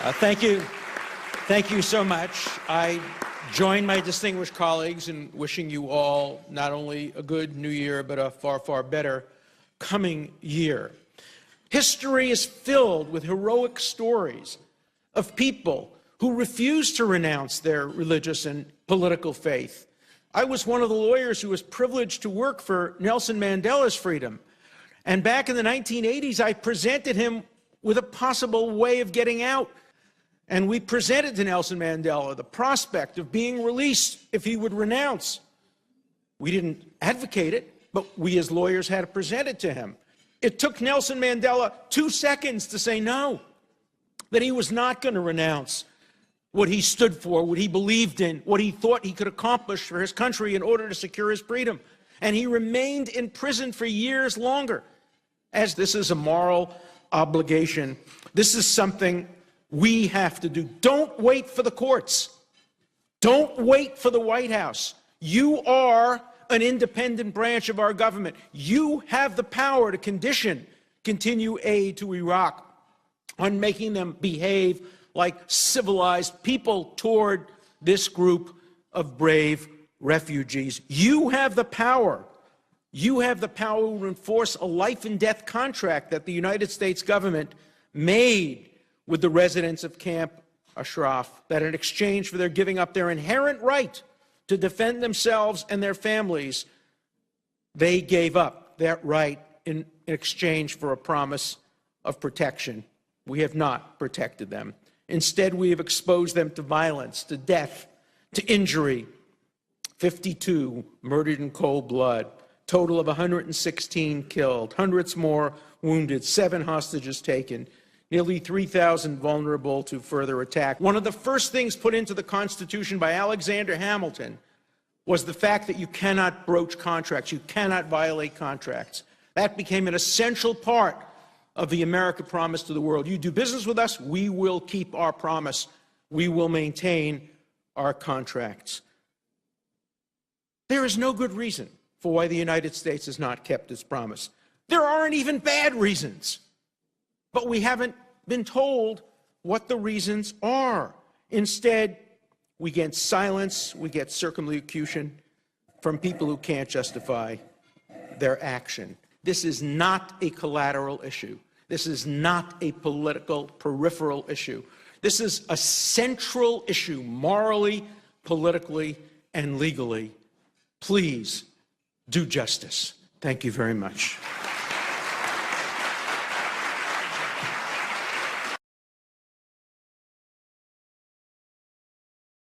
Thank you. Thank you so much. I join my distinguished colleagues in wishing you all not only a good new year, but a far, far better coming year. History is filled with heroic stories of people who refused to renounce their religious and political faith. I was one of the lawyers who was privileged to work for Nelson Mandela's freedom. And back in the 1980s, I presented him with a possible way of getting out. And we presented to Nelson Mandela the prospect of being released if he would renounce. We didn't advocate it, but we as lawyers had to present it to him. It took Nelson Mandela 2 seconds to say no, that he was not going to renounce what he stood for, what he believed in, what he thought he could accomplish for his country in order to secure his freedom. And he remained in prison for years longer. As this is a moral obligation, this is something we have to do. Don't wait for the courts. Don't wait for the White House. You are an independent branch of our government. You have the power to condition continued aid to Iraq on making them behave like civilized people toward this group of brave refugees. You have the power. You have the power to enforce a life and death contract that the United States government made with the residents of Camp Ashraf, that in exchange for their giving up their inherent right to defend themselves and their families, they gave up that right in exchange for a promise of protection. We have not protected them. Instead, we have exposed them to violence, to death, to injury. 52 murdered in cold blood, total of 116 killed, hundreds more wounded, 7 hostages taken, nearly 3,000 vulnerable to further attack. One of the first things put into the Constitution by Alexander Hamilton was the fact that you cannot broach contracts, you cannot violate contracts. That became an essential part of the America promise to the world. You do business with us, we will keep our promise. We will maintain our contracts. There is no good reason for why the United States has not kept its promise. There aren't even bad reasons. But we haven't been told what the reasons are. Instead, we get silence, we get circumlocution from people who can't justify their action. This is not a collateral issue. This is not a political peripheral issue. This is a central issue, morally, politically, and legally. Please do justice. Thank you very much.